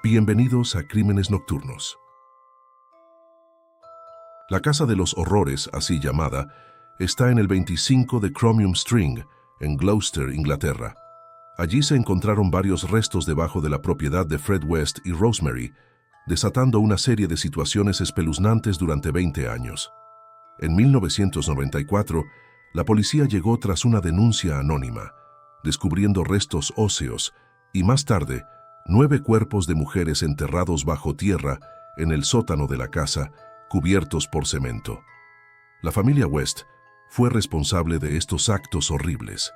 Bienvenidos a Crímenes Nocturnos. La Casa de los Horrores, así llamada, está en el 25 de Chromium String, en Gloucester, Inglaterra. Allí se encontraron varios restos debajo de la propiedad de Fred West y Rosemary, desatando una serie de situaciones espeluznantes durante 20 años. En 1994, la policía llegó tras una denuncia anónima, descubriendo restos óseos y más tarde, 9 cuerpos de mujeres enterrados bajo tierra en el sótano de la casa, cubiertos por cemento. La familia West fue responsable de estos actos horribles.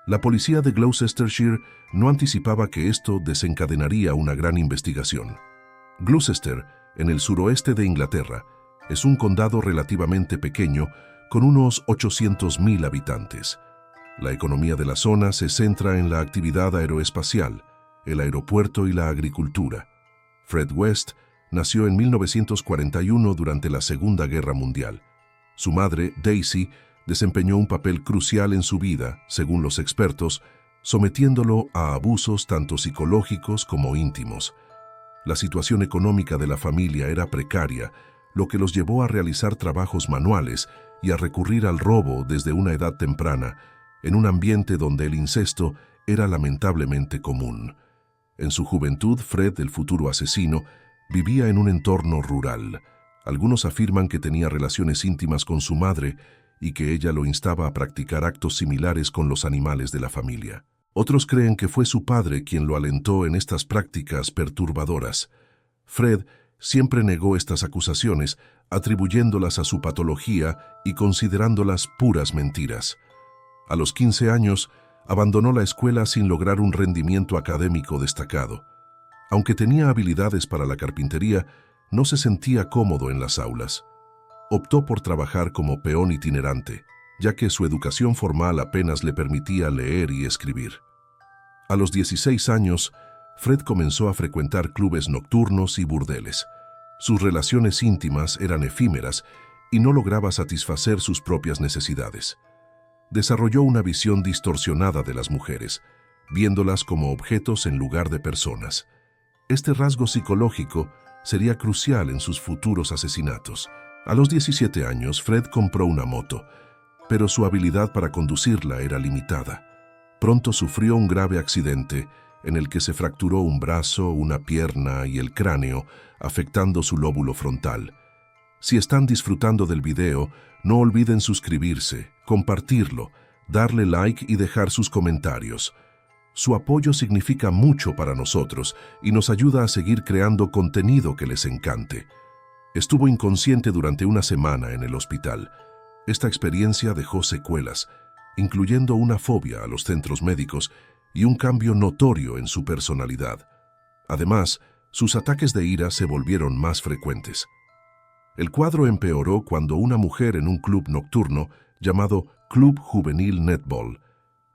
La policía de Gloucestershire no anticipaba que esto desencadenaría una gran investigación. Gloucester, en el suroeste de Inglaterra, es un condado relativamente pequeño con unos 800.000 habitantes. La economía de la zona se centra en la actividad aeroespacial, el aeropuerto y la agricultura. Fred West nació en 1941 durante la Segunda Guerra Mundial. Su madre, Daisy, desempeñó un papel crucial en su vida, según los expertos, sometiéndolo a abusos tanto psicológicos como íntimos. La situación económica de la familia era precaria, lo que los llevó a realizar trabajos manuales y a recurrir al robo desde una edad temprana, en un ambiente donde el incesto era lamentablemente común. En su juventud, Fred, el futuro asesino, vivía en un entorno rural. Algunos afirman que tenía relaciones íntimas con su madre y que ella lo instaba a practicar actos similares con los animales de la familia. Otros creen que fue su padre quien lo alentó en estas prácticas perturbadoras. Fred siempre negó estas acusaciones, atribuyéndolas a su patología y considerándolas puras mentiras. A los 15 años, abandonó la escuela sin lograr un rendimiento académico destacado. Aunque tenía habilidades para la carpintería, no se sentía cómodo en las aulas. Optó por trabajar como peón itinerante, ya que su educación formal apenas le permitía leer y escribir. A los 16 años, Fred comenzó a frecuentar clubes nocturnos y burdeles. Sus relaciones íntimas eran efímeras y no lograba satisfacer sus propias necesidades. Desarrolló una visión distorsionada de las mujeres, viéndolas como objetos en lugar de personas. Este rasgo psicológico sería crucial en sus futuros asesinatos. A los 17 años, Fred compró una moto, pero su habilidad para conducirla era limitada. Pronto sufrió un grave accidente en el que se fracturó un brazo, una pierna y el cráneo, afectando su lóbulo frontal. Si están disfrutando del video, no olviden suscribirse, compartirlo, darle like y dejar sus comentarios. Su apoyo significa mucho para nosotros y nos ayuda a seguir creando contenido que les encante. Estuvo inconsciente durante una semana en el hospital. Esta experiencia dejó secuelas, incluyendo una fobia a los centros médicos y un cambio notorio en su personalidad. Además, sus ataques de ira se volvieron más frecuentes. El cuadro empeoró cuando una mujer en un club nocturno llamado Club Juvenil Netball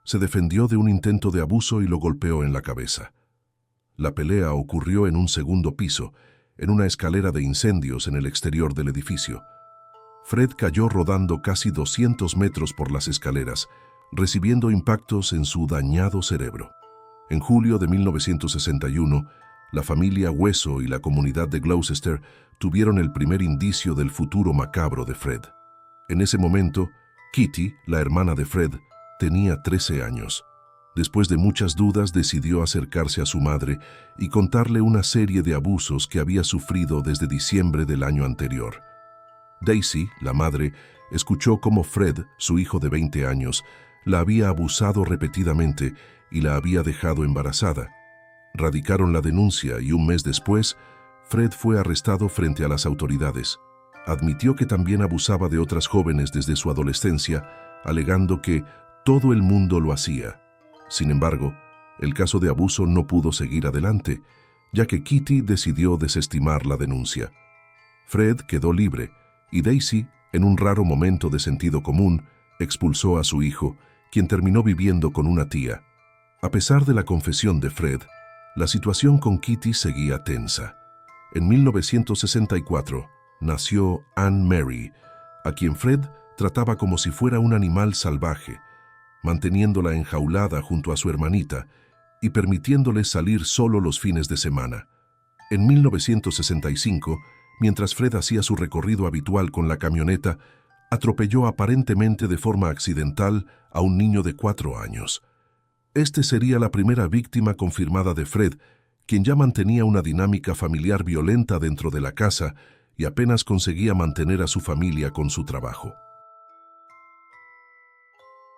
se defendió de un intento de abuso y lo golpeó en la cabeza. La pelea ocurrió en un segundo piso, en una escalera de incendios en el exterior del edificio. Fred cayó rodando casi 200 metros por las escaleras, recibiendo impactos en su dañado cerebro. En julio de 1961, la familia Hueso y la comunidad de Gloucester tuvieron el primer indicio del futuro macabro de Fred. En ese momento, Kitty, la hermana de Fred, tenía 13 años. Después de muchas dudas, decidió acercarse a su madre y contarle una serie de abusos que había sufrido desde diciembre del año anterior. Daisy, la madre, escuchó cómo Fred, su hijo de 20 años, la había abusado repetidamente y la había dejado embarazada. Radicaron la denuncia y un mes después, Fred fue arrestado frente a las autoridades. Admitió que también abusaba de otras jóvenes desde su adolescencia, alegando que todo el mundo lo hacía. Sin embargo, el caso de abuso no pudo seguir adelante, ya que Kitty decidió desestimar la denuncia. Fred quedó libre y Daisy, en un raro momento de sentido común, expulsó a su hijo, quien terminó viviendo con una tía. A pesar de la confesión de Fred, la situación con Kitty seguía tensa. En 1964 nació Anne Mary, a quien Fred trataba como si fuera un animal salvaje, manteniéndola enjaulada junto a su hermanita y permitiéndole salir solo los fines de semana. En 1965, mientras Fred hacía su recorrido habitual con la camioneta, atropelló aparentemente de forma accidental a un niño de 4 años. Este sería la primera víctima confirmada de Fred, quien ya mantenía una dinámica familiar violenta dentro de la casa y apenas conseguía mantener a su familia con su trabajo.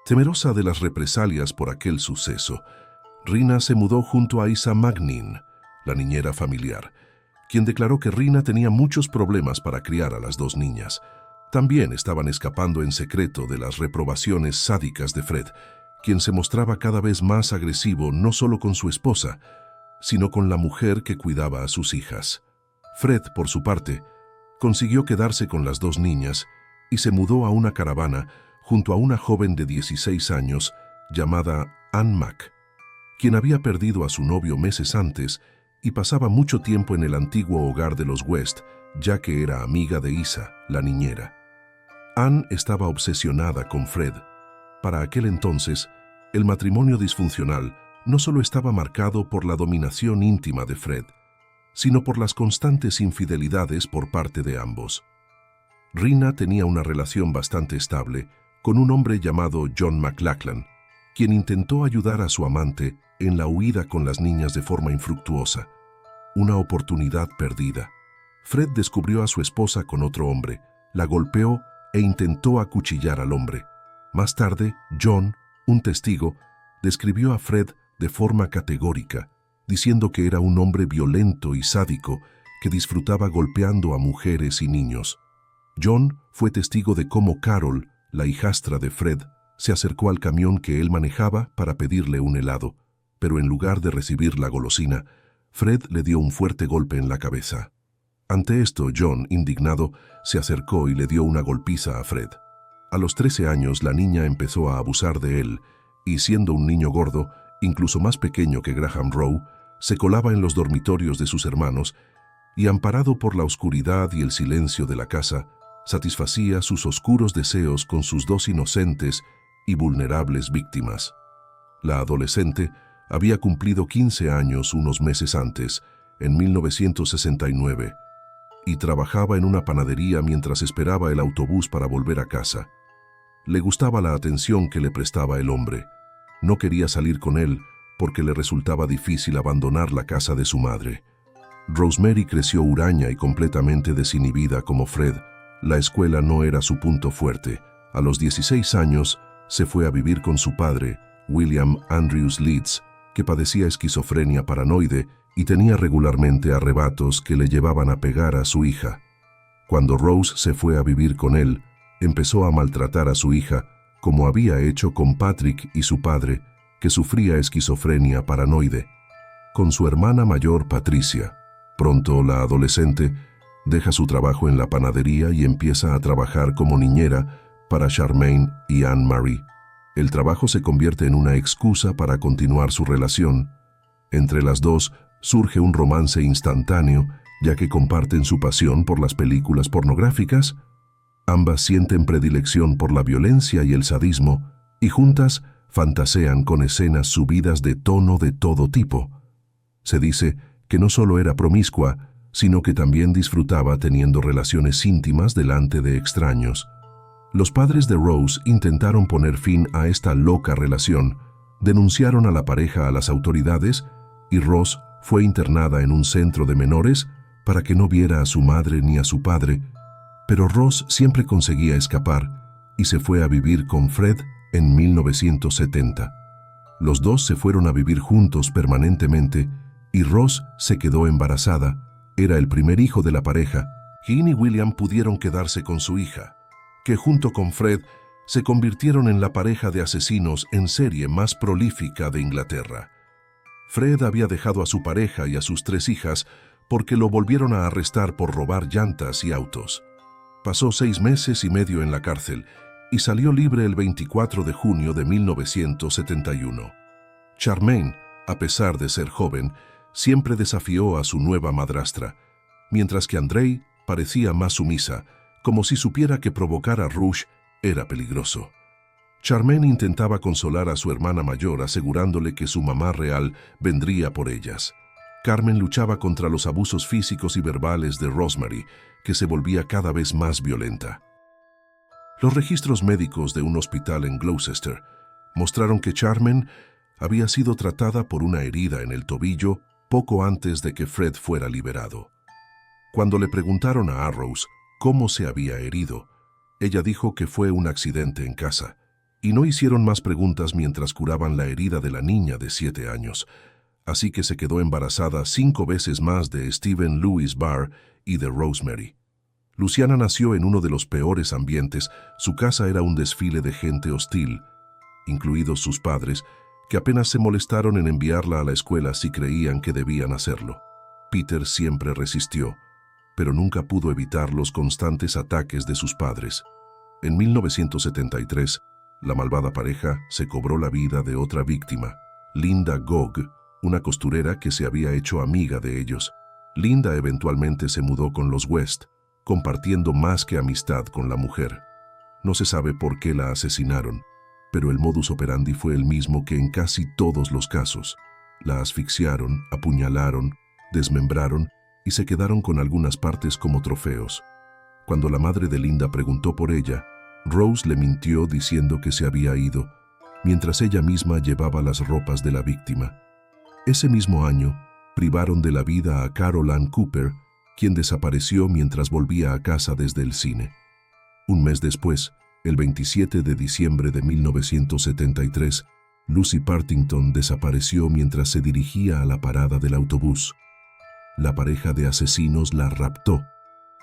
Temerosa de las represalias por aquel suceso, Rina se mudó junto a Isa Magnin, la niñera familiar, quien declaró que Rina tenía muchos problemas para criar a las 2 niñas. También estaban escapando en secreto de las reprobaciones sádicas de Fred, quien se mostraba cada vez más agresivo no solo con su esposa, sino con la mujer que cuidaba a sus hijas. Fred, por su parte, consiguió quedarse con las 2 niñas y se mudó a una caravana junto a una joven de 16 años llamada Ann Mack, quien había perdido a su novio meses antes y pasaba mucho tiempo en el antiguo hogar de los West, ya que era amiga de Isa, la niñera. Ann estaba obsesionada con Fred. Para aquel entonces, el matrimonio disfuncional no solo estaba marcado por la dominación íntima de Fred, sino por las constantes infidelidades por parte de ambos. Rina tenía una relación bastante estable con un hombre llamado John McLachlan, quien intentó ayudar a su amante en la huida con las niñas de forma infructuosa. Una oportunidad perdida. Fred descubrió a su esposa con otro hombre, la golpeó e intentó acuchillar al hombre. Más tarde, John, un testigo, describió a Fred de forma categórica, diciendo que era un hombre violento y sádico que disfrutaba golpeando a mujeres y niños. John fue testigo de cómo Carol, la hijastra de Fred, se acercó al camión que él manejaba para pedirle un helado, pero en lugar de recibir la golosina, Fred le dio un fuerte golpe en la cabeza. Ante esto, John, indignado, se acercó y le dio una golpiza a Fred. A los 13 años, la niña empezó a abusar de él y, siendo un niño gordo, incluso más pequeño que Graham Rowe, se colaba en los dormitorios de sus hermanos y, amparado por la oscuridad y el silencio de la casa, satisfacía sus oscuros deseos con sus 2 inocentes y vulnerables víctimas. La adolescente había cumplido 15 años unos meses antes, en 1969, y trabajaba en una panadería mientras esperaba el autobús para volver a casa. Le gustaba la atención que le prestaba el hombre. No quería salir con él porque le resultaba difícil abandonar la casa de su madre. Rosemary creció huraña y completamente desinhibida como Fred. La escuela no era su punto fuerte. A los 16 años se fue a vivir con su padre, William Andrews Leeds, que padecía esquizofrenia paranoide y tenía regularmente arrebatos que le llevaban a pegar a su hija. Cuando Rose se fue a vivir con él, empezó a maltratar a su hija, como había hecho con Patrick y su padre, que sufría esquizofrenia paranoide. Con su hermana mayor, Patricia, pronto la adolescente, deja su trabajo en la panadería y empieza a trabajar como niñera para Charmaine y Anne-Marie. El trabajo se convierte en una excusa para continuar su relación. Entre las dos surge un romance instantáneo, ya que comparten su pasión por las películas pornográficas. Ambas sienten predilección por la violencia y el sadismo, y juntas fantasean con escenas subidas de tono de todo tipo. Se dice que no solo era promiscua, sino que también disfrutaba teniendo relaciones íntimas delante de extraños. Los padres de Rose intentaron poner fin a esta loca relación, denunciaron a la pareja a las autoridades y Rose fue internada en un centro de menores para que no viera a su madre ni a su padre, pero Rose siempre conseguía escapar y se fue a vivir con Fred en 1970. Los dos se fueron a vivir juntos permanentemente y Rose se quedó embarazada. Era el primer hijo de la pareja. Jean y William pudieron quedarse con su hija, que junto con Fred se convirtieron en la pareja de asesinos en serie más prolífica de Inglaterra. Fred había dejado a su pareja y a sus 3 hijas porque lo volvieron a arrestar por robar llantas y autos. Pasó 6 meses y medio en la cárcel y salió libre el 24 de junio de 1971. Charmaine, a pesar de ser joven, siempre desafió a su nueva madrastra, mientras que Andrei parecía más sumisa, como si supiera que provocar a Rouge era peligroso. Charmaine intentaba consolar a su hermana mayor asegurándole que su mamá real vendría por ellas. Carmen luchaba contra los abusos físicos y verbales de Rosemary, que se volvía cada vez más violenta. Los registros médicos de un hospital en Gloucester mostraron que Carmen había sido tratada por una herida en el tobillo poco antes de que Fred fuera liberado. Cuando le preguntaron a Arrows cómo se había herido, ella dijo que fue un accidente en casa, y no hicieron más preguntas mientras curaban la herida de la niña de 7 años, así que se quedó embarazada 5 veces más de Stephen Lewis Barr y de Rosemary. Luciana nació en uno de los peores ambientes. Su casa era un desfile de gente hostil, incluidos sus padres, que apenas se molestaron en enviarla a la escuela si creían que debían hacerlo. Peter siempre resistió, pero nunca pudo evitar los constantes ataques de sus padres. En 1973, la malvada pareja se cobró la vida de otra víctima, Linda Gogg, una costurera que se había hecho amiga de ellos. Linda eventualmente se mudó con los West, compartiendo más que amistad con la mujer. No se sabe por qué la asesinaron, pero el modus operandi fue el mismo que en casi todos los casos. La asfixiaron, apuñalaron, desmembraron y se quedaron con algunas partes como trofeos. Cuando la madre de Linda preguntó por ella, Rose le mintió diciendo que se había ido, mientras ella misma llevaba las ropas de la víctima. Ese mismo año, privaron de la vida a Carol Ann Cooper, quien desapareció mientras volvía a casa desde el cine. Un mes después, el 27 de diciembre de 1973, Lucy Partington desapareció mientras se dirigía a la parada del autobús. La pareja de asesinos la raptó,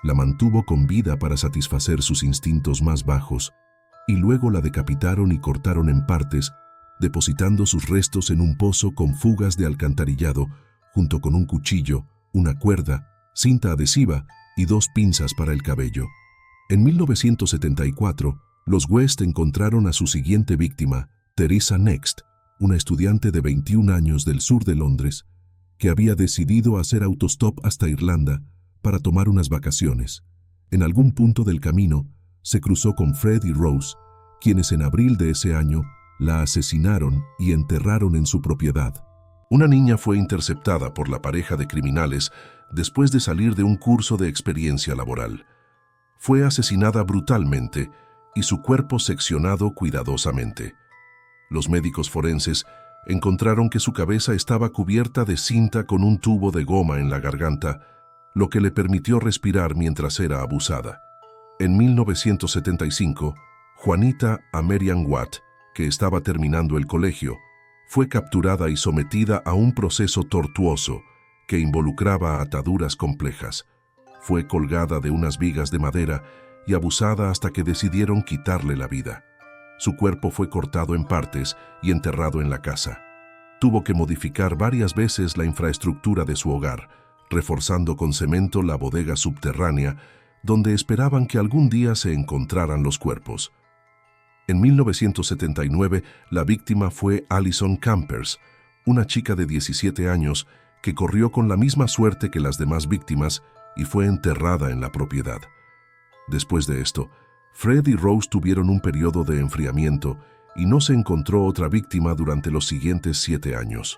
la mantuvo con vida para satisfacer sus instintos más bajos, y luego la decapitaron y cortaron en partes, depositando sus restos en un pozo con fugas de alcantarillado, junto con un cuchillo, una cuerda, cinta adhesiva y 2 pinzas para el cabello. En 1974, los West encontraron a su siguiente víctima, Teresa Next, una estudiante de 21 años del sur de Londres, que había decidido hacer autostop hasta Irlanda para tomar unas vacaciones. En algún punto del camino, se cruzó con Fred y Rose, quienes en abril de ese año la asesinaron y enterraron en su propiedad. Una niña fue interceptada por la pareja de criminales después de salir de un curso de experiencia laboral. Fue asesinada brutalmente y su cuerpo seccionado cuidadosamente. Los médicos forenses encontraron que su cabeza estaba cubierta de cinta con un tubo de goma en la garganta, lo que le permitió respirar mientras era abusada. En 1975, Juanita Amerian Watt, que estaba terminando el colegio, fue capturada y sometida a un proceso tortuoso que involucraba ataduras complejas. Fue colgada de unas vigas de madera y abusada hasta que decidieron quitarle la vida. Su cuerpo fue cortado en partes y enterrado en la casa. Tuvo que modificar varias veces la infraestructura de su hogar, reforzando con cemento la bodega subterránea, donde esperaban que algún día se encontraran los cuerpos. En 1979, la víctima fue Alison Campers, una chica de 17 años que corrió con la misma suerte que las demás víctimas y fue enterrada en la propiedad. Después de esto, Fred y Rose tuvieron un periodo de enfriamiento y no se encontró otra víctima durante los siguientes 7 años.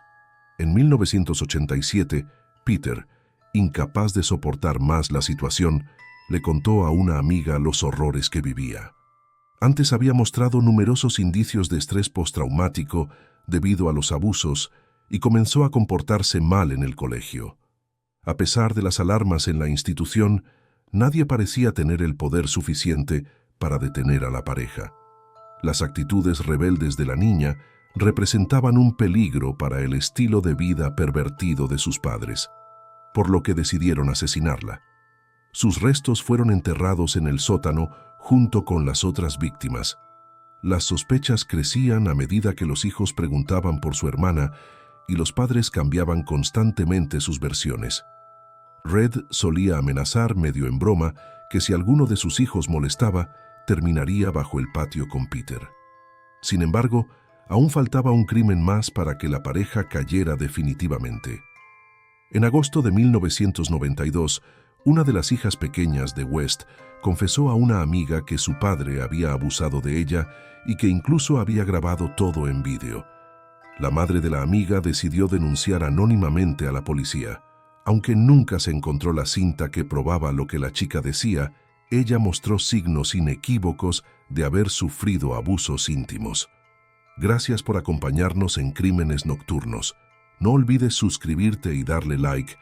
En 1987, Peter, incapaz de soportar más la situación, le contó a una amiga los horrores que vivía. Antes había mostrado numerosos indicios de estrés postraumático debido a los abusos y comenzó a comportarse mal en el colegio. A pesar de las alarmas en la institución, nadie parecía tener el poder suficiente para detener a la pareja. Las actitudes rebeldes de la niña representaban un peligro para el estilo de vida pervertido de sus padres, por lo que decidieron asesinarla. Sus restos fueron enterrados en el sótano junto con las otras víctimas. Las sospechas crecían a medida que los hijos preguntaban por su hermana y los padres cambiaban constantemente sus versiones. Red solía amenazar medio en broma que si alguno de sus hijos molestaba, terminaría bajo el patio con Peter. Sin embargo, aún faltaba un crimen más para que la pareja cayera definitivamente. En agosto de 1992, una de las hijas pequeñas de West confesó a una amiga que su padre había abusado de ella y que incluso había grabado todo en vídeo. La madre de la amiga decidió denunciar anónimamente a la policía. Aunque nunca se encontró la cinta que probaba lo que la chica decía, ella mostró signos inequívocos de haber sufrido abusos íntimos. Gracias por acompañarnos en Crímenes Nocturnos. No olvides suscribirte y darle like